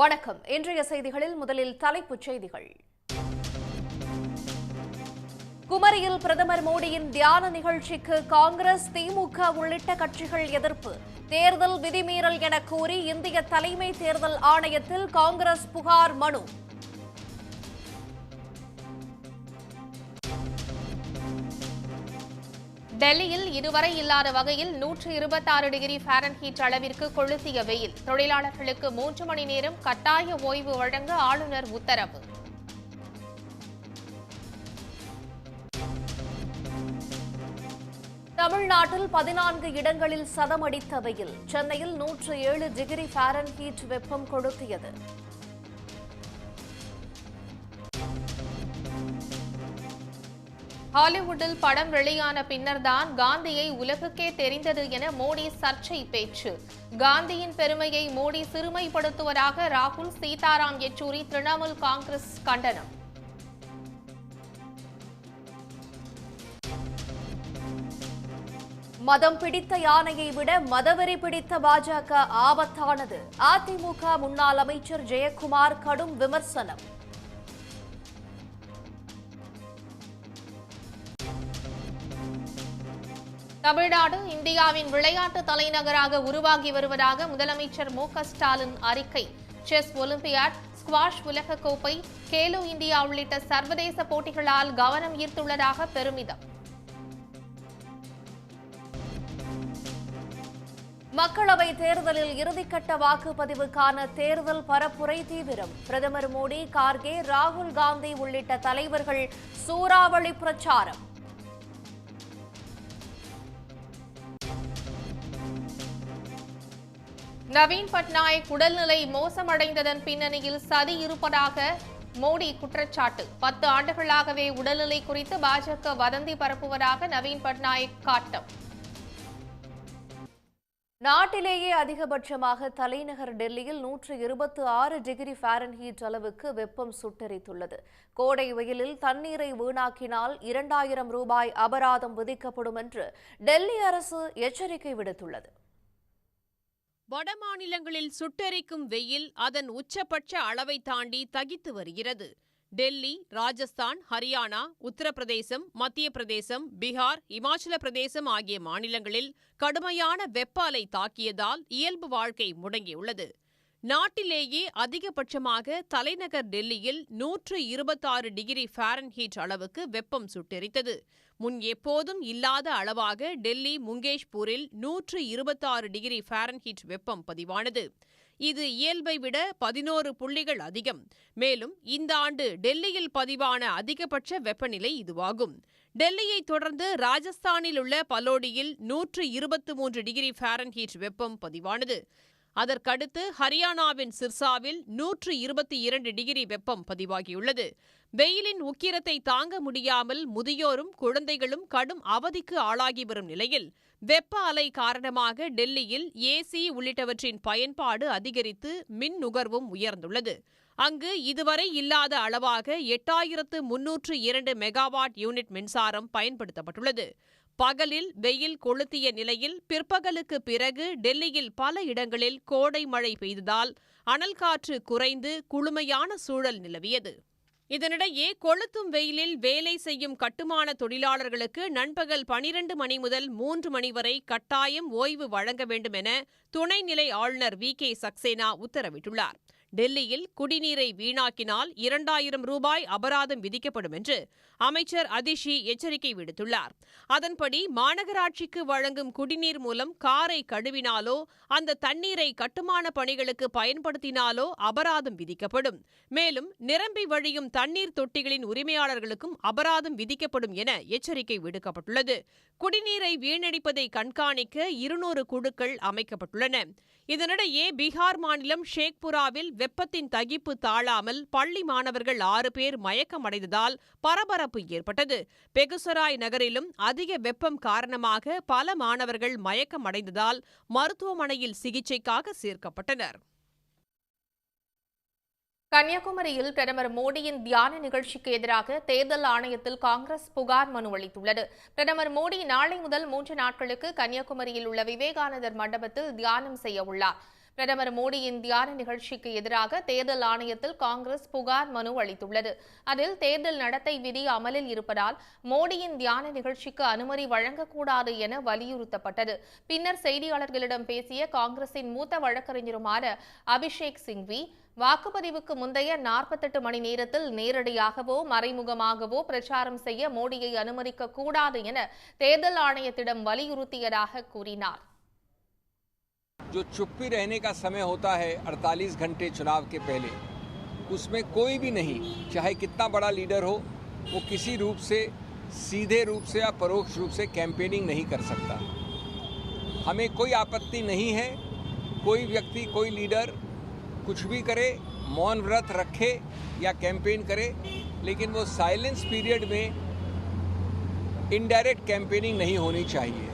வணக்கம். இன்றைய செய்திகளில் முதலில் தலைப்புச் செய்திகள். குமரியில் பிரதமர் மோடியின் தியான நிகழ்ச்சிக்கு காங்கிரஸ், திமுக உள்ளிட்ட கட்சிகள் எதிர்ப்பு. தேர்தல் விதிமீறல் என கூறி இந்திய தலைமை தேர்தல் ஆணையத்தில் காங்கிரஸ் புகார் மனு. டெல்லியில் இதுவரை இல்லாத வகையில் 126 டிகிரி ஃபாரன்ஹீட் அளவிற்கு கொளுத்திய வெயில். தொழிலாளர்களுக்கு 3 மணி நேரம் கட்டாய ஓய்வு வழங்க ஆளுநர் உத்தரவு. தமிழ்நாட்டில் 14 இடங்களில் சதமடித்த வெயில். சென்னையில் 107 டிகிரி ஃபாரன்ஹீட் வெப்பம் கொளுத்தியது. ஹாலிவுட்டில் படம் வெளியான பின்னர்தான் காந்தியை உலகுக்கே தெரிந்தது என மோடி சர்ச்சை பேச்சு. காந்தியின் பெருமையை மோடி சிறுமைப்படுத்துவதாக ராகுல், சீதாராம் யெச்சூரி, திரிணாமுல் காங்கிரஸ் கண்டனம். மதம் பிடித்த யானையை விட மதவெறி பிடித்த பாஜக ஆபத்தானது. அதிமுக முன்னாள் அமைச்சர் ஜெயக்குமார் கடும் விமர்சனம். தமிழ்நாடு இந்தியாவின் விளையாட்டு தலைநகராக உருவாகி வருவதாக முதலமைச்சர் மு.க.ஸ்டாலின் அறிக்கை. செஸ் ஒலிம்பியாட், ஸ்குவாஷ் உலகக்கோப்பை, கேலோ இந்தியா உள்ளிட்ட சர்வதேச போட்டிகளால் கவனம் ஈர்த்துள்ளதாக பெருமிதம். மக்களவை தேர்தலில் இறுதிக்கட்ட வாக்குப்பதிவுக்கான தேர்தல் பரப்புரை தீவிரம். பிரதமர் மோடி, கார்கே, ராகுல் காந்தி உள்ளிட்ட தலைவர்கள் சூறாவளி பிரச்சாரம். நவீன் பட்நாயக் உடல்நிலை மோசமடைந்ததன் பின்னணியில் சதி இருப்பதாக மோடி குற்றச்சாட்டு. 10 ஆண்டுகளாகவே உடல்நிலை குறித்து பாஜக வதந்தி பரப்புவதாக நவீன் பட்நாயக் காட்டம். நாட்டிலேயே அதிகபட்சமாக தலைநகர் டெல்லியில் 126 டிகிரி ஃபாரன்ஹீட் அளவுக்கு வெப்பம் சுட்டெரித்துள்ளது. கோடை வெயிலில் தண்ணீரை வீணாக்கினால் 2000 ரூபாய் அபராதம் விதிக்கப்படும் என்று டெல்லி அரசு எச்சரிக்கை விடுத்துள்ளது. வடமாநிலங்களில் சுட்டெரிக்கும் வெயில் அதன் உச்சபட்ச அளவை தாண்டி தகித்து வருகிறது. டெல்லி, ராஜஸ்தான், ஹரியானா, உத்தரப்பிரதேசம், மத்திய பிரதேசம், பீகார், இமாச்சல பிரதேசம் ஆகிய மாநிலங்களில் கடுமையான வெப்ப அலை தாக்கியதால் இயல்பு வாழ்க்கை முடங்கியுள்ளது. நாட்டிலேயே அதிகபட்சமாக தலைநகர் டெல்லியில் 126 டிகிரி ஃபாரன்ஹீட் அளவுக்கு வெப்பம் சுட்டெரித்தது. முன் எப்போதும் இல்லாத அளவாக டெல்லி முங்கேஷ்பூரில் 126 டிகிரி ஃபாரன்ஹீட் வெப்பம் பதிவானது. இது இயல்பை விட 11 புள்ளிகள் அதிகம். மேலும் இந்த ஆண்டு டெல்லியில் பதிவான அதிகபட்ச வெப்பநிலை இதுவாகும். டெல்லியை தொடர்ந்து ராஜஸ்தானில் உள்ள பலோடியில் 123 டிகிரி ஃபாரன்ஹீட் வெப்பம் பதிவானது. அதற்கடுத்து ஹரியானாவின் சிர்சாவில் 122 டிகிரி வெப்பம் பதிவாகியுள்ளது. வெயிலின் உக்கிரத்தை தாங்க முடியாமல் முதியோரும் குழந்தைகளும் கடும் அவதிக்கு ஆளாகி வரும் நிலையில் வெப்ப அலை காரணமாக டெல்லியில் ஏசி உள்ளிட்டவற்றின் பயன்பாடு அதிகரித்து மின் நுகர்வும் உயர்ந்துள்ளது. அங்கு இதுவரை இல்லாத அளவாக 8302 மெகாவாட் யூனிட் மின்சாரம் பயன்படுத்தப்பட்டுள்ளது. பகலில் வெயில் கொளுத்திய நிலையில் பிற்பகலுக்கு பிறகு டெல்லியில் பல இடங்களில் கோடை மழை பெய்ததால் அனல் காற்று குறைந்து குளுமையான சூழல் நிலவியது. இதனிடையே கொளுத்தும் வெயிலில் வேலை செய்யும் கட்டுமான தொழிலாளர்களுக்கு நண்பகல் 12 மணி முதல் 3 மணி வரை கட்டாயம் ஓய்வு வழங்க வேண்டும் என துணைநிலை ஆளுநர் வி.கே. சக்சேனா உத்தரவிட்டுள்ளார். டெல்லியில் குடிநீரை வீணாக்கினால் 2000 ரூபாய் அபராதம் விதிக்கப்படும் என்று அமைச்சர் அதிஷி எச்சரிக்கை விடுத்துள்ளார். அதன்படி மாநகராட்சிக்கு வழங்கும் குடிநீர் மூலம் காரை கழுவினாலோ அந்த தண்ணீரை கட்டுமான பணிகளுக்கு பயன்படுத்தினாலோ அபராதம் விதிக்கப்படும். மேலும் நிரம்பி வழியும் தண்ணீர் தொட்டிகளின் உரிமையாளர்களுக்கும் அபராதம் விதிக்கப்படும் என எச்சரிக்கை விடுக்கப்பட்டுள்ளது. குடிநீரை வீணடிப்பதை கண்காணிக்க 200 குழுக்கள் அமைக்கப்பட்டுள்ளன. இதனிடையே பீகார் மாநிலம் ஷேக்புராவில் வெப்பத்தின் தகிப்பு தாழாமல் பள்ளி மாணவர்கள் 6 பேர் மயக்கமடைந்ததால் பரபரப்பு ஏற்பட்டது. பெகுசராய் நகரிலும் அதிக வெப்பம் காரணமாக பல மாணவர்கள் மயக்கமடைந்ததால் மருத்துவமனையில் சிகிச்சைக்காக சேர்க்கப்பட்டனர். கன்னியாகுமரியில் பிரதமர் மோடியின் தியான நிகழ்ச்சிக்கு எதிராக தேர்தல் ஆணையத்தில் காங்கிரஸ் புகார் மனு அளித்துள்ளது. பிரதமர் மோடி நாளை முதல் 3 நாட்களுக்கு கன்னியாகுமரியில் உள்ள விவேகானந்தர் மண்டபத்தில் தியானம் செய்ய உள்ளார். பிரதமர் மோடியின் தியான நிகழ்ச்சிக்கு எதிராக தேர்தல் ஆணையத்தில் காங்கிரஸ் புகார் மனு அளித்துள்ளது. அதில் தேர்தல் நடத்தை விதி அமலில் இருப்பதால் மோடியின் தியான நிகழ்ச்சிக்கு அனுமதி வழங்கக்கூடாது என வலியுறுத்தப்பட்டது. பின்னர் செய்தியாளர்களிடம் பேசிய காங்கிரசின் மூத்த வழக்கறிஞருமான அபிஷேக் சிங்வி, வாக்குப்பதிவுக்கு முந்தைய 48 மணி நேரத்தில் நேரடியாகவோ மறைமுகமாகவோ பிரச்சாரம் செய்ய மோடியை அனுமதிக்க கூடாது என தேர்தல் ஆணையத்திடம் வலியுறுத்தியதாக கூறினார். जो चुप्पी रहने का समय होता है 48 घंटे चुनाव के पहले, उसमें कोई भी नहीं, चाहे कितना बड़ा लीडर हो, वो किसी रूप से, सीधे रूप से या परोक्ष रूप से कैंपेनिंग नहीं कर सकता। हमें कोई आपत्ति नहीं है, कोई व्यक्ति, कोई लीडर कुछ भी करे, मौन व्रत रखे या कैंपेन करे, लेकिन वो साइलेंस पीरियड में इनडायरेक्ट कैंपेनिंग नहीं होनी चाहिए।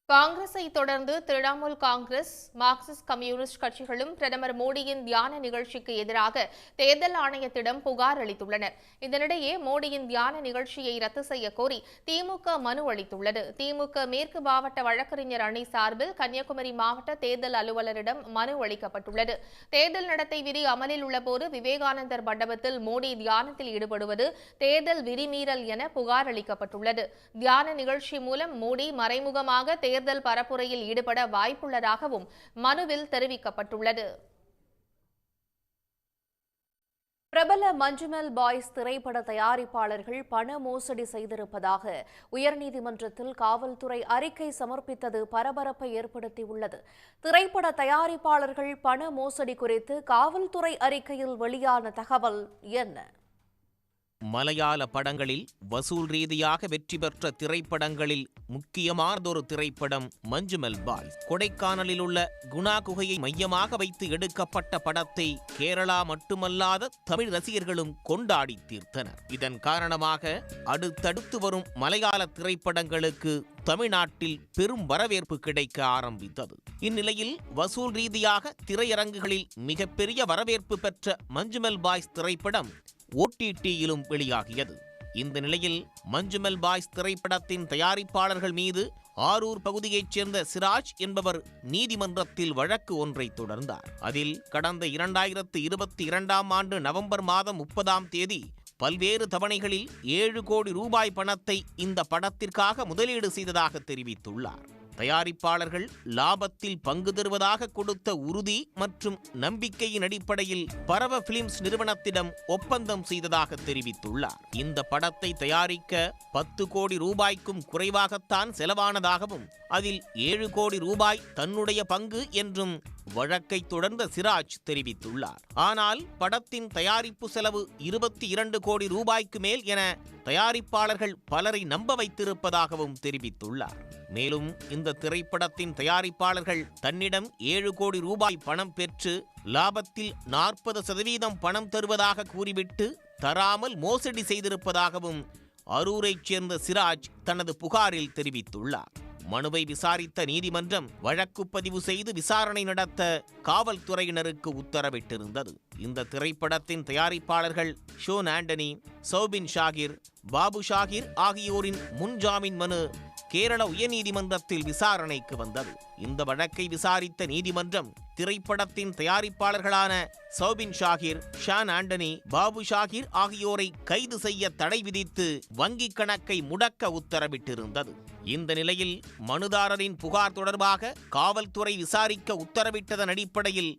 காங்கிரஸை தொடர்ந்து திரிணாமுல் காங்கிரஸ், மார்க்சிஸ்ட் கம்யூனிஸ்ட் கட்சிகளும் பிரதமர் மோடியின் தியான நிகழ்ச்சிக்கு எதிராக தேர்தல் ஆணையத்திடம் புகார் அளித்துள்ளனர். இதனிடையே மோடியின் தியான நிகழ்ச்சியை ரத்து செய்ய கோரி திமுக மனு அளித்துள்ளது. திமுக மேற்கு மாவட்ட வழக்கறிஞர் அணி சார்பில் கன்னியாகுமரி மாவட்ட தேர்தல் அலுவலரிடம் மனு அளிக்கப்பட்டுள்ளது. தேர்தல் நடத்தை விதி அமலில் உள்ளபோது விவேகானந்தர் மண்டபத்தில் மோடி தியானத்தில் ஈடுபடுவது தேர்தல் விதிமீறல் என புகார் அளிக்கப்பட்டுள்ளது. தியான நிகழ்ச்சி மூலம் மோடி மறைமுகமாக தேர்தல் பரப்புரையில் ஈடுபட வாய்ப்புள்ளதாகவும் மனுவில் தெரிவிக்கப்பட்டுள்ளது. பிரபல மஞ்சுமெல் பாய்ஸ் திரைப்பட தயாரிப்பாளர்கள் பண மோசடி செய்திருப்பதாக உயர்நீதிமன்றத்தில் காவல்துறை அறிக்கை சமர்ப்பித்தது பரபரப்பை ஏற்படுத்தியுள்ளது. திரைப்பட தயாரிப்பாளர்கள் பண மோசடி குறித்து காவல்துறை அறிக்கையில் வெளியான தகவல் என்ன? மலையாள படங்களில் வசூல் ரீதியாக வெற்றி பெற்ற திரைப்படங்களில் முக்கியமானதொரு திரைப்படம் மஞ்சுமெல் பாய்ஸ். கொடைக்கானலில் உள்ள குணா குகையை மையமாக வைத்து எடுக்கப்பட்ட படத்தை கேரளா மட்டுமல்லாத தமிழ் ரசிகர்களும் கொண்டாடி தீர்த்தனர். இதன் காரணமாக அடுத்தடுத்து வரும் மலையாள திரைப்படங்களுக்கு தமிழ்நாட்டில் பெரும் வரவேற்பு கிடைக்க ஆரம்பித்தது. இந்நிலையில் வசூல் ரீதியாக திரையரங்குகளில் மிகப்பெரிய வரவேற்பு பெற்ற மஞ்சுமெல் பாய்ஸ் திரைப்படம் OTTயிலும் வெளியாகியது. இந்த நிலையில் மஞ்சுமெல் பாய்ஸ் திரைப்படத்தின் தயாரிப்பாளர்கள் மீது ஆரூர் பகுதியைச் சேர்ந்த சிராஜ் என்பவர் நீதிமன்றத்தில் வழக்கு ஒன்றை தொடர்ந்தார். அதில் கடந்த 2022 ஆண்டு நவம்பர் மாதம் 30ஆம் தேதி பல்வேறு தவணைகளில் 7 கோடி ரூபாய் பணத்தை இந்த படத்திற்காக முதலீடு செய்ததாக தெரிவித்துள்ளார். தயாரிப்பாளர்கள் லாபத்தில் பங்கு தருவதாக கொடுத்த உறுதி மற்றும் நம்பிக்கையின் அடிப்படையில் பரவ பிலிம்ஸ் நிறுவனத்திடம் ஒப்பந்தம் செய்ததாக தெரிவித்துள்ளார். இந்த படத்தை தயாரிக்க 10 கோடி ரூபாய்க்கும் குறைவாகத்தான் செலவானதாகவும் அதில் 7 கோடி ரூபாய் தன்னுடைய பங்கு என்றும் வழக்கை தொடர்ந்த சிராஜ் தெரிவித்துள்ளார். ஆனால் படத்தின் தயாரிப்பு செலவு 22 கோடி ரூபாய்க்கு மேல் என தயாரிப்பாளர்கள் பலரை நம்ப வைத்திருப்பதாகவும் தெரிவித்துள்ளார். மேலும் இந்த திரைப்படத்தின் தயாரிப்பாளர்கள் தன்னிடம் 7 கோடி ரூபாய் பணம் பெற்று லாபத்தில் 40% பணம் தருவதாக கூறிவிட்டு தராமல் மோசடி செய்திருப்பதாகவும் அரூரைச் சேர்ந்த சிராஜ் தனது புகாரில் தெரிவித்துள்ளார். மனுவை விசாரித்த நீதிமன்றம் வழக்கு பதிவு செய்து விசாரணை நடத்த காவல்துறையினருக்கு உத்தரவிட்டிருந்தது. இந்த திரைப்படத்தின் தயாரிப்பாளர்கள் ஷோன் ஆண்டனி, சௌபின் ஷாகிர், பாபு ஷாகிர் ஆகியோரின் முன்ஜாமீன் மனு கேரள உயர்நீதிமன்றத்தில் விசாரணைக்கு வந்தது. இந்த வழக்கை விசாரித்த நீதிமன்றம் திரைப்படத்தின் தயாரிப்பாளர்களான சௌபின் ஷாகிர், ஷான் ஆண்டனி, பாபு ஷாகிர் ஆகியோரை கைது செய்ய தடை விதித்து வங்கிக் கணக்கை முடக்க உத்தரவிட்டிருந்தது. இந்த நிலையில் மனுதாரரின் புகார் தொடர்பாக காவல்துறை விசாரிக்க உத்தரவிட்டதன் அடிப்படையில்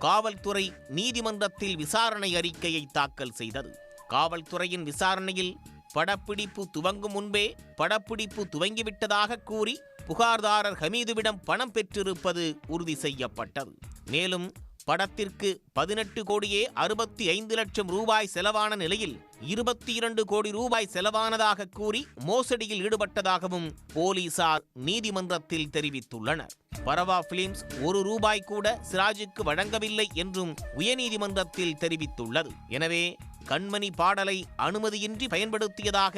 காவல்துறை நீதிமன்றத்தில் விசாரணை அறிக்கையை தாக்கல் செய்தது. காவல்துறையின் விசாரணையில் படப்பிடிப்பு துவங்கும் முன்பே படப்பிடிப்பு துவங்கிவிட்டதாக கூறி புகார்தாரர் ஹமீதுவிடம் பணம் பெற்றிருப்பது உறுதி செய்யப்பட்டது. மேலும் படத்திற்கு 18 கோடியே 65 லட்சம் ரூபாய் செலவான நிலையில் 22 கோடி ரூபாய் செலவானதாக கூறி மோசடியில் ஈடுபட்டதாகவும் போலீசார் நீதிமன்றத்தில் தெரிவித்துள்ளனர். பரவா பிலிம்ஸ் 1 ரூபாய் கூட சிராஜுக்கு வழங்கவில்லை என்றும் உயர்நீதிமன்றத்தில் தெரிவித்துள்ளது. எனவே கண்மணி பாடலை அனுமதியின்றி பயன்படுத்தியதாக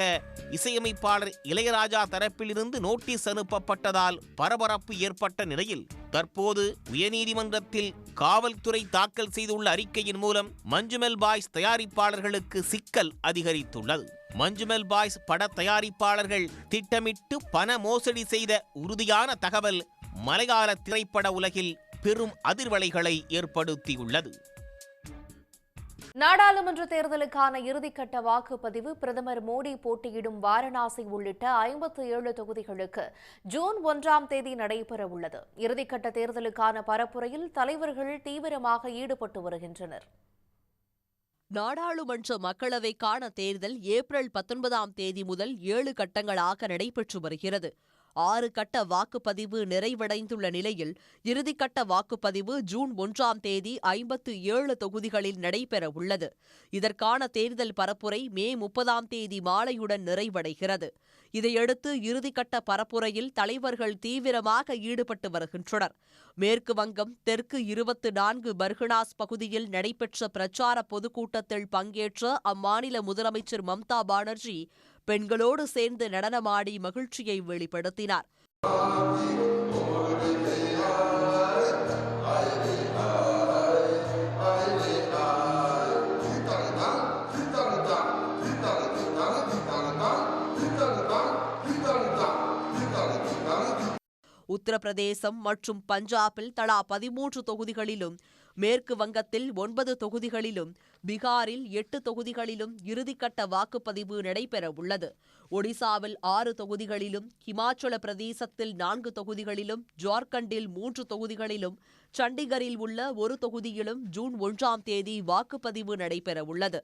இசையமைப்பாளர் இளையராஜா தரப்பிலிருந்து நோட்டீஸ் அனுப்பப்பட்டதால் பரபரப்பு ஏற்பட்ட நிலையில் தற்போது உயர்நீதிமன்றத்தில் காவல்துறை தாக்கல் செய்துள்ள அறிக்கையின் மூலம் மஞ்சுமெல் பாய்ஸ் தயாரிப்பாளர்களுக்கு சிக்கல் அதிகரித்துள்ளது. மஞ்சுமெல் பாய்ஸ் பட தயாரிப்பாளர்கள் திட்டமிட்டு பண மோசடி செய்த உறுதியான தகவல் மலையாள திரைப்பட உலகில் பெரும் அதிர்வலைகளை ஏற்படுத்தியுள்ளது. நாடாளுமன்ற தேர்தலுக்கான இறுதிக்கட்ட வாக்குப்பதிவு பிரதமர் மோடி போட்டியிடும் வாரணாசி உள்ளிட்ட 57 தொகுதிகளுக்கு ஜூன் 1ஆம் தேதி நடைபெறவுள்ளது. இறுதிக்கட்ட தேர்தலுக்கான பரப்புரையில் தலைவர்கள் தீவிரமாக ஈடுபட்டு வருகின்றனர். நாடாளுமன்ற மக்களவைக்கான தேர்தல் ஏப்ரல் 19ஆம் தேதி முதல் 7 கட்டங்களாக நடைபெற்று வருகிறது. 6 கட்ட வாக்குப்பதிவு நிறைவடைந்துள்ள நிலையில் இறுதிக்கட்ட வாக்குப்பதிவு ஜூன் 1ஆம் தேதி 57 தொகுதிகளில் நடைபெறவுள்ளது. இதற்கான தேர்தல் பரப்புரை மே 30ஆம் தேதி மாலையுடன் நிறைவடைகிறது. இதையடுத்து இறுதிக்கட்ட பரப்புரையில் தலைவர்கள் தீவிரமாக ஈடுபட்டு வருகின்றனர். மேற்கு வங்கம் தெற்கு 24 பர்கனாஸ் பகுதியில் நடைபெற்ற பிரச்சார பொதுக்கூட்டத்தில் பங்கேற்ற அம்மாநில முதலமைச்சர் மம்தா பானர்ஜி பெண்களோடு சேர்ந்து நடனமாடி மகிழ்ச்சியை வெளிப்படுத்தினார். உத்தரப்பிரதேசம் மற்றும் பஞ்சாபில் தலா 13 தொகுதிகளிலும், மேற்கு வங்கத்தில் 9 தொகுதிகளிலும், பீகாரில் 8 தொகுதிகளிலும் இறுதிக்கட்ட வாக்குப்பதிவு நடைபெறவுள்ளது. ஒடிசாவில் 6 தொகுதிகளிலும், இமாச்சல பிரதேசத்தில் 4 தொகுதிகளிலும், ஜார்க்கண்டில் 3 தொகுதிகளிலும், சண்டிகரில் உள்ள 1 தொகுதியிலும் ஜூன் 1ஆம் தேதி வாக்குப்பதிவு நடைபெறவுள்ளது.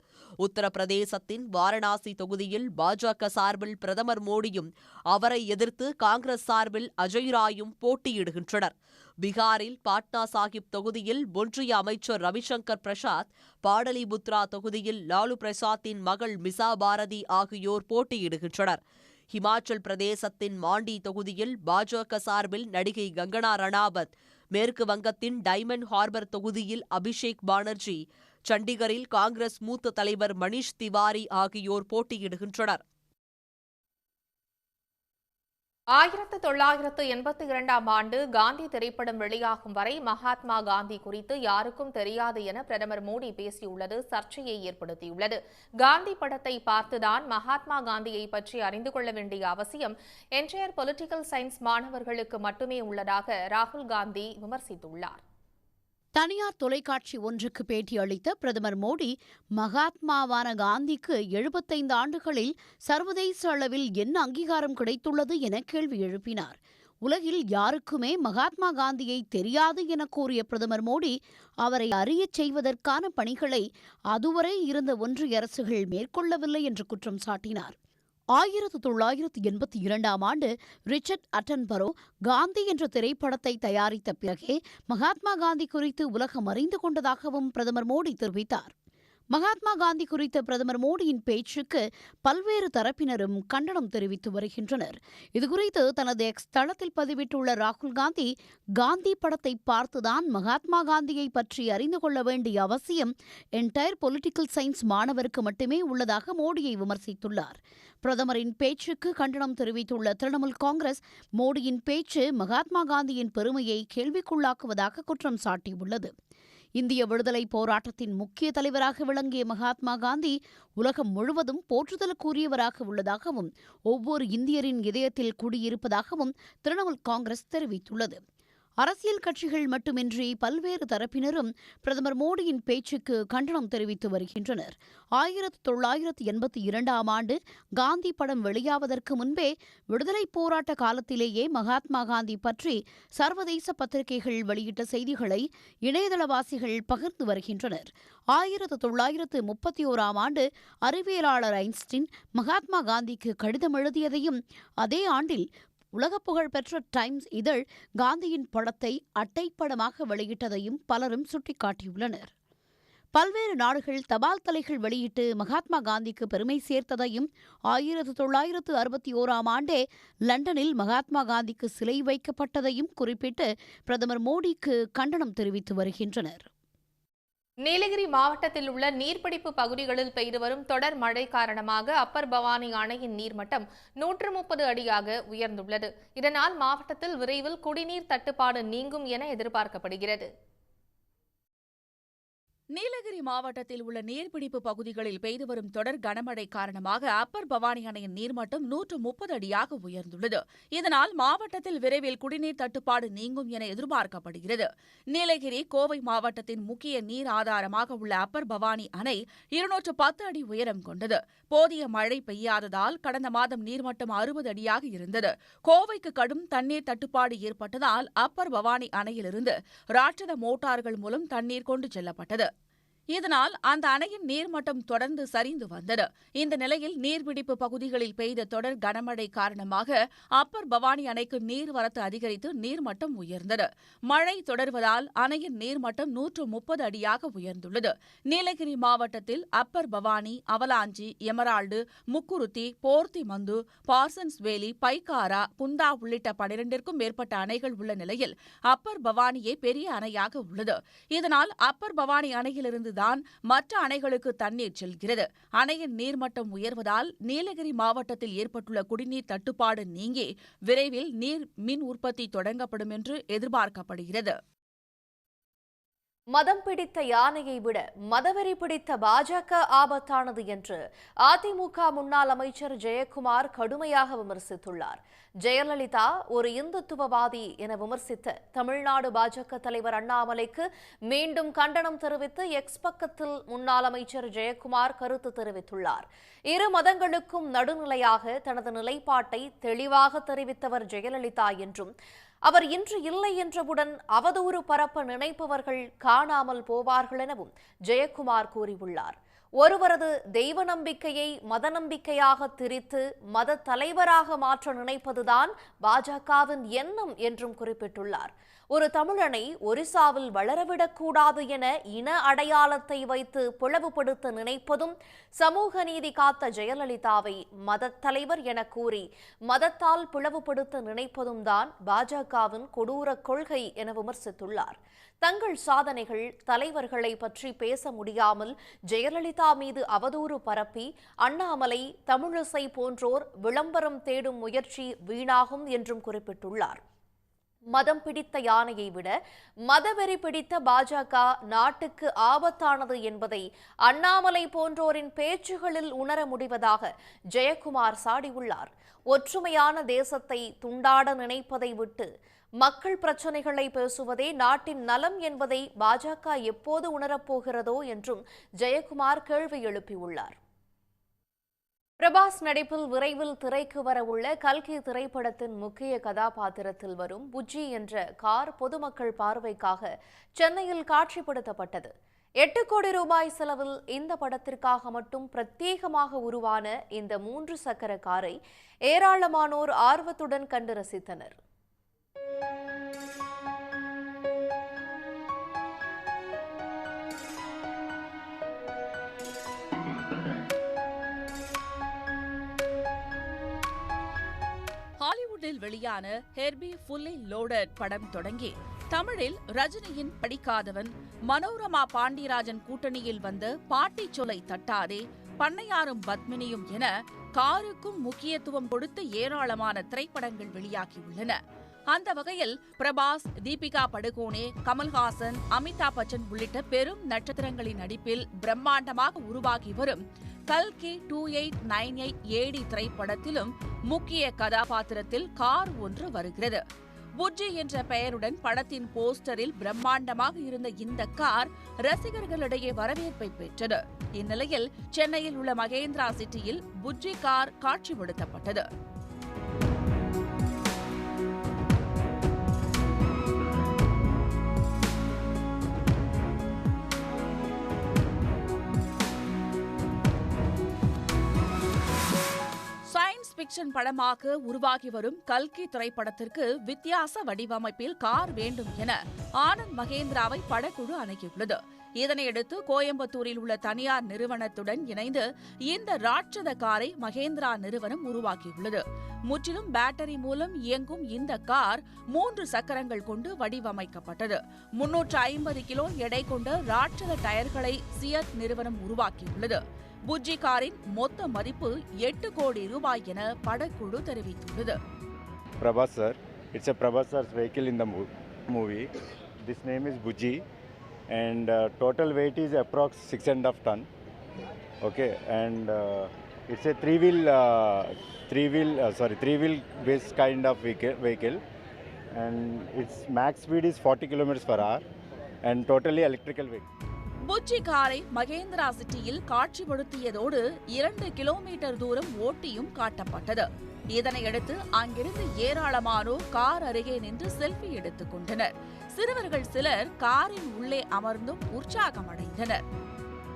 உத்தரப்பிரதேசத்தின் வாரணாசி தொகுதியில் பாஜக சார்பில் பிரதமர் மோடியும், அவரை எதிர்த்து காங்கிரஸ் சார்பில் அஜய் ராயும் போட்டியிடுகின்றனர். பீகாரில் பாட்னா சாஹிப் தொகுதியில் ஒன்றிய அமைச்சர் ரவிசங்கர் பிரசாத், பாடலிபுத்ரா தொகுதியில் லாலு பிரசாத்தின் மகள் மிசா பாரதி ஆகியோர் போட்டியிடுகின்றனர். ஹிமாச்சல் பிரதேசத்தின் மாண்டி தொகுதியில் பாஜக சார்பில் நடிகை கங்கனா ரணாவத், மேற்கு வங்கத்தின் டைமண்ட் ஹார்பர் தொகுதியில் அபிஷேக் பானர்ஜி, சண்டிகரில் காங்கிரஸ் மூத்த தலைவர் மணீஷ் திவாரி ஆகியோர் போட்டியிடுகின்றனர். 1982ஆம் ஆண்டு காந்தி திரைப்படம் வெளியாகும் வரை மகாத்மா காந்தி குறித்து யாருக்கும் தெரியாது என பிரதமர் மோடி பேசியுள்ளது சர்ச்சையை ஏற்படுத்தியுள்ளது. காந்தி படத்தை பார்த்துதான் மகாத்மா காந்தியை பற்றி அறிந்து கொள்ள வேண்டிய அவசியம் என்டையர் பொலிட்டிக்கல் சயின்ஸ் மாணவர்களுக்கு மட்டுமே உள்ளதாக ராகுல் காந்தி விமர்சித்துள்ளார். தனியார் தொலைக்காட்சி ஒன்றுக்கு பேட்டியளித்த பிரதமர் மோடி, மகாத்மாவான காந்திக்கு 75 ஆண்டுகளில் சர்வதேச அளவில் என்ன அங்கீகாரம் கிடைத்துள்ளது என கேள்வி எழுப்பினார். உலகில் யாருக்குமே மகாத்மா காந்தியை தெரியாது என கூறிய பிரதமர் மோடி, அவரை அறியச் செய்வதற்கான பணிகளை அதுவரை இருந்த ஒன்றிய அரசுகள் மேற்கொள்ளவில்லை என்று குற்றம் சாட்டினார். 1982ஆம் ஆண்டு ரிச்சர்ட் அட்டன்பரோ காந்தி என்ற திரைப்படத்தை தயாரித்த பிறகே மகாத்மா காந்தி குறித்து உலகம் அறிந்து கொண்டதாகவும் பிரதமர் மோடி தெரிவித்தார். மகாத்மா காந்தி குறித்த பிரதமர் மோடியின் பேச்சுக்கு பல்வேறு தரப்பினரும் கண்டனம் தெரிவித்து வருகின்றனர். இதுகுறித்து தனது எக்ஸ் தளத்தில் பதிவிட்டுள்ள ராகுல் காந்தி, காந்தி படத்தை பார்த்துதான் மகாத்மா காந்தியை பற்றி அறிந்து கொள்ள வேண்டிய அவசியம் என்டையர் பொலிட்டிக்கல் சயின்ஸ் மாணவருக்கு மட்டுமே உள்ளதாக மோடியை விமர்சித்துள்ளார். பிரதமரின் பேச்சுக்கு கண்டனம் தெரிவித்துள்ள திரிணாமுல் காங்கிரஸ், மோடியின் பேச்சு மகாத்மா காந்தியின் பெருமையை கேள்விக்குள்ளாக்குவதாக குற்றம் சாட்டியுள்ளது. இந்திய விடுதலை போராட்டத்தின் முக்கிய தலைவராக விளங்கிய மகாத்மா காந்தி உலகம் முழுவதும் போற்றுதலுக்குரியவராக உள்ளதாகவும், ஒவ்வொரு இந்தியரின் இதயத்தில் குடியிருப்பதாகவும் திரிணாமுல் காங்கிரஸ் தெரிவித்துள்ளது. அரசியல் கட்சிகள் மட்டுமின்றி பல்வேறு தரப்பினரும் பிரதமர் மோடியின் பேச்சுக்கு கண்டனம் தெரிவித்து வருகின்றனர். 1982ஆம் ஆண்டு காந்தி படம் வெளியாவதற்கு முன்பே விடுதலைப் போராட்ட காலத்திலேயே மகாத்மா காந்தி பற்றி சர்வதேச பத்திரிகைகள் வெளியிட்ட செய்திகளை இணையதளவாசிகள் பகிர்ந்து வருகின்றனர். 1931ஆம் ஆண்டு அறிவியலாளர் ஐன்ஸ்டீன் மகாத்மா காந்திக்கு கடிதம் எழுதியதையும், அதே ஆண்டில் உலக புகழ்பெற்ற டைம்ஸ் இதழ் காந்தியின் படத்தை அட்டைப்படமாக வெளியிட்டதையும் பலரும் சுட்டிக்காட்டியுள்ளனர். பல்வேறு நாடுகள் தபால் தலைகள் வெளியிட்டு மகாத்மா காந்திக்கு பெருமை சேர்த்ததையும், 1961ஆம் ஆண்டே லண்டனில் மகாத்மா காந்திக்கு சிலை வைக்கப்பட்டதையும் குறிப்பிட்டு பிரதமர் மோடிக்கு கண்டனம் தெரிவித்து வருகின்றனர். நீலகிரி மாவட்டத்தில் உள்ள நீர்பிடிப்பு பகுதிகளில் பெய்து வரும் தொடர் மழை காரணமாக அப்பர் பவானி அணையின் நீர்மட்டம் 130 அடியாக உயர்ந்துள்ளது. இதனால் மாவட்டத்தில் விரைவில் குடிநீர் தட்டுப்பாடு நீங்கும் என எதிர்பார்க்கப்படுகிறது. நீலகிரி மாவட்டத்தில் உள்ள நீர்பிடிப்பு பகுதிகளில் பெய்து வரும் தொடர் கனமழை காரணமாக அப்பர் பவானி அணையின் நீர்மட்டம் 130 அடியாக உயர்ந்துள்ளது. இதனால் மாவட்டத்தில் விரைவில் குடிநீர் தட்டுப்பாடு நீங்கும் என எதிர்பார்க்கப்படுகிறது. நீலகிரி, கோவை மாவட்டத்தின் முக்கிய நீர் ஆதாரமாக உள்ள அப்பர் பவானி அணை 210 அடி உயரம் கொண்டது. போதிய மழை பெய்யாததால் கடந்த மாதம் நீர்மட்டம் 60 அடியாக இருந்தது. கோவைக்கு கடும் தண்ணீர் தட்டுப்பாடு ஏற்பட்டதால் அப்பர் பவானி அணையிலிருந்து ராட்சத மோட்டார்கள் மூலம் தண்ணீர் கொண்டு செல்லப்பட்டது. இதனால் அந்த அணையின் நீர்மட்டம் தொடர்ந்து சரிந்து வந்தது. இந்த நிலையில் நீர்பிடிப்பு பகுதிகளில் பெய்த தொடர் கனமழை காரணமாக அப்பர் பவானி அணைக்கு நீர்வரத்து அதிகரித்து நீர்மட்டம் உயர்ந்தது. மழை தொடர்வதால் அணையின் நீர்மட்டம் 130 அடியாக உயர்ந்துள்ளது. நீலகிரி மாவட்டத்தில் Upper Bhavani, Avalanche, Emerald, Mukurthi, Porthimund, Parsons Valley, Pykara, Kundah உள்ளிட்ட 12ற்கும் மேற்பட்ட அணைகள் உள்ள நிலையில் அப்பர் பவானியே பெரிய அணையாக உள்ளது. இதனால் அப்பர் பவானி அணையிலிருந்து தான் மற்ற அணைகளுக்கு தண்ணீர் செல்கிறது. அணையின் நீர்மட்டம் உயர்வதால் நீலகிரி மாவட்டத்தில் ஏற்பட்டுள்ள குடிநீர் தட்டுப்பாடு நீங்கி விரைவில் நீர் மின் உற்பத்தி தொடங்கப்படும் என்று எதிர்பார்க்கப்படுகிறது. மதம் பிடித்த யானையை விட மதவெறி பிடித்த பாஜக ஆபத்தானது என்று அதிமுக முன்னாள் அமைச்சர் ஜெயக்குமார் கடுமையாக விமர்சித்துள்ளார். ஜெயலலிதா ஒரு இந்துத்துவவாதி என விமர்சித்த தமிழ்நாடு பாஜக தலைவர் அண்ணாமலைக்கு மீண்டும் கண்டனம் தெரிவித்து எக்ஸ் பக்கத்தில் முன்னாள் அமைச்சர் ஜெயக்குமார் கருத்து தெரிவித்துள்ளார். இரு மதங்களுக்கும் நடுநிலையாக தனது நிலைப்பாட்டை தெளிவாக தெரிவித்தவர் ஜெயலலிதா என்றும், அவர் இன்று இல்லை என்றவுடன் அவதூறு பரப்ப நினைப்பவர்கள் காணாமல் போவார்கள் எனவும் ஜெயக்குமார் கூறியுள்ளார். ஒருவரது தெய்வ நம்பிக்கையை மத நம்பிக்கையாக திரித்து மத தலைவராக மாற்ற நினைப்பதுதான் பாஜகவின் எண்ணம் என்றும் குறிப்பிட்டுள்ளார். ஒரு தமிழனை ஒரிசாவில் வளரவிடக்கூடாது என இன அடையாளத்தை வைத்து பிளவுபடுத்த நினைப்பதும், சமூக நீதி காத்த ஜெயலலிதாவை மதத் தலைவர் என கூறி மதத்தால் பிளவுபடுத்த நினைப்பதும் தான் பாஜகவின் கொடூர கொள்கை என விமர்சித்துள்ளார். தங்கள் சாதனைகள், தலைவர்களை பற்றி பேச முடியாமல் ஜெயலலிதா மீது அவதூறு பரப்பி அண்ணாமலை, தமிழிசை போன்றோர் விளம்பரம் தேடும் முயற்சி வீணாகும் என்றும் குறிப்பிட்டுள்ளார். மதம் பிடித்த யானையை விட மதவெறி பிடித்த பாஜக நாட்டுக்கு ஆபத்தானது என்பதை அண்ணாமலை போன்றோரின் பேச்சுகளில் உணர முடிவதாக ஜெயக்குமார் சாடியுள்ளார். ஒற்றுமையான தேசத்தை துண்டாட நினைப்பதை விட்டு மக்கள் பிரச்சினைகளை பேசுவதே நாட்டின் நலம் என்பதை பாஜக எப்போது உணரப்போகிறதோ என்றும் ஜெயக்குமார் கேள்வி எழுப்பியுள்ளார். பிரபாஸ் நடிப்பில் விரைவில் திரைக்கு வரவுள்ள கல்கி திரைப்படத்தின் முக்கிய கதாபாத்திரத்தில் வரும் புஜ்ஜி என்ற கார் பொதுமக்கள் பார்வைக்காக சென்னையில் காட்சிப்படுத்தப்பட்டது. 8 கோடி ரூபாய் செலவில் இந்த படத்திற்காக மட்டும் பிரத்யேகமாக உருவான இந்த 3 சக்கர காரை ஏராளமானோர் ஆர்வத்துடன் கண்டு ரசித்தனர். ஹாலிவுட்டில் வெளியான ஹெர்பி ஃபுல்லி லோடட் படம் தொடங்கி தமிழில் ரஜினியின் படிக்காதவன், மனோரமா பாண்டியராஜன் கூட்டணியில் வந்த பாட்டி சொல்லை தட்டாதே, பண்ணையாரும் பத்மினியும் என காருக்கும் முக்கியத்துவம் கொடுத்த ஏராளமான திரைப்படங்கள் வெளியாகியுள்ளன. அந்த வகையில் பிரபாஸ், தீபிகா படுகோனே, கமல்ஹாசன், அமிதாப் பச்சன் உள்ளிட்ட பெரும் நட்சத்திரங்களின் நடிப்பில் பிரம்மாண்டமாக உருவாகி வரும் கல்கி 2898 ஏடி திரைப்படத்திலும் முக்கிய கதாபாத்திரத்தில் கார் ஒன்று வருகிறது. புஜ்ஜி என்ற பெயருடன் படத்தின் போஸ்டரில் பிரம்மாண்டமாக இருந்த இந்த கார் ரசிகர்களிடையே வரவேற்பை பெற்றது. இந்நிலையில் சென்னையில் உள்ள மகேந்திரா சிட்டியில் புஜ்ஜி கார் காட்சிப்படுத்தப்பட்டது. ஃபிக்ஷன் படமாக உருவாகி வரும் கல்கி திரைப்படத்திற்கு வித்தியாச வடிவமைப்பில் கார் வேண்டும் என ஆனந்த் மகேந்திராவை படக்குழு அணுகியுள்ளது. இதனையடுத்து கோயம்புத்தூரில் உள்ள தனியார் நிறுவனத்துடன் இணைந்து இந்த ராட்சத காரை மகேந்திரா நிறுவனம் உருவாக்கியுள்ளது. முற்றிலும் பேட்டரி மூலம் இயங்கும் இந்த கார் 3 சக்கரங்கள் கொண்டு வடிவமைக்கப்பட்டது. 350 கிலோ எடை கொண்ட ராட்சத டயர்களை சியட் நிறுவனம் உருவாக்கியுள்ளது. புஜ்ஜி காரின் மொத்த மதிப்பு 8 கோடி ரூபாய் என படக்குழு தெரிவித்துள்ளது. Prabhas sir, it's a Prabhas sir's vehicle in the movie. This name is Bujji and total weight is approx 6.5 ton. Okay, and it's a three-wheel based kind of vehicle, and its max speed is 40 kilometers per hour, and totally electrical vehicle. Bujji காரை மகேந்திரா சிட்டியில் காட்சிப்படுத்தியதோடு 2 kilometre தூரம் ஓட்டியும் காட்டப்பட்டது. இதனையடுத்து அங்கிருந்து ஏராளமானோர் car அருகே நின்று selfie எடுத்துக் கொண்டனர். சிறுவர்கள் சிலர் காரின் உள்ளே அமர்ந்தும் உற்சாகமடைந்தனர்.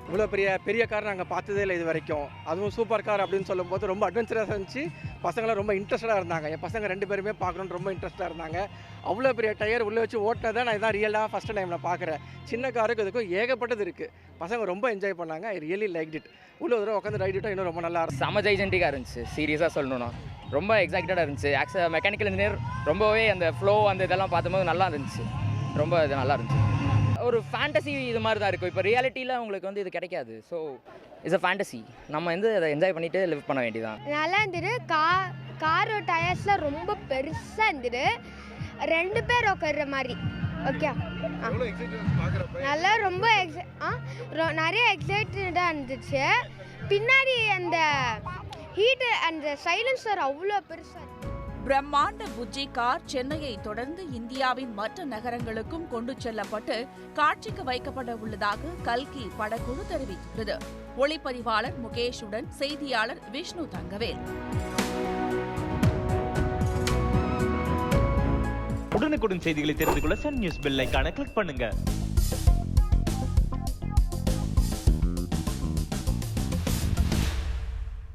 இவ்வளோ பெரிய கார் நாங்கள் பார்த்ததே இல்லை இது வரைக்கும். அதுவும் சூப்பர் கார் அப்படின்னு சொல்லும்போது ரொம்ப அட்வென்ச்சராக இருந்துச்சு. பசங்களாம் ரொம்ப இன்ட்ரெஸ்டாக இருந்தாங்க. என் பசங்க 2 பேருமே பார்க்கணுன்னு ரொம்ப இன்ட்ரெஸ்டாக இருந்தாங்க. அவ்வளோ பெரிய டயர் உள்ளே வச்சு ஓட்டினதை நான் இதான் ரியலாக ஃபஸ்ட் டைம் நான் பார்க்குறேன். சின்ன காருக்கு இதுக்கும் ஏகப்பட்டது இருக்குது. பசங்க ரொம்ப என்ஜாய் பண்ணாங்க. I really like it. உள்ள தூரம் உட்காந்து ரைட் விட்டால் இன்னும் ரொம்ப நல்லா இருக்கும். செம ஜெய்ஜென்டிக்காக இருந்துச்சு. சீரியஸாக சொல்லணும்னா ரொம்ப எக்ஸைட்டடாக இருந்துச்சு. மெக்கானிக்கல் இன்ஜினியர் ரொம்பவே அந்த ஃப்ளோ அந்த இதெல்லாம் பார்க்கும்போது நல்லா இருந்துச்சு. ரொம்ப இது நல்லா இருந்துச்சு. ஒரு ஃபேண்டசி இது மாதிரி தான் இருக்கும். இப்போ ரியாலிட்டியில் உங்களுக்கு வந்து இது கிடைக்காது. So it's a fantasy. நம்ம வந்து அதை என்ஜாய் பண்ணிட்டு லிவ் பண்ண வேண்டியதான். நல்லா இருந்துட்டு கார் டயர்ஸ்லாம் ரொம்ப பெருசாக இருந்துட்டு 2 பேர் உட்கார்ற மாதிரி. ஓகே, நல்லா ரொம்ப நிறைய எக்ஸைட்டடாக இருந்துச்சு. பின்னாடி அந்த ஹீட்டு அந்த சைலன்சர் அவ்வளோ பெருசாக. பிரம்மாண்ட புஜ்ஜி கார் சென்னையை தொடர்ந்து இந்தியாவின் மற்ற நகரங்களுக்கும் கொண்டு செல்லப்பட்டு காட்சிக்கு வைக்கப்பட உள்ளதாக கல்கி படக்குழு தெரிவித்துள்ளது. ஒளிப்பதிவாளர் முகேஷுடன் செய்தியாளர் விஷ்ணு தங்கவேல். உடனுக்குடன் செய்திகளை தெரிந்து கொள்ள சன் நியூஸ் பெல் ஐகானை கிளிக் பண்ணுங்க.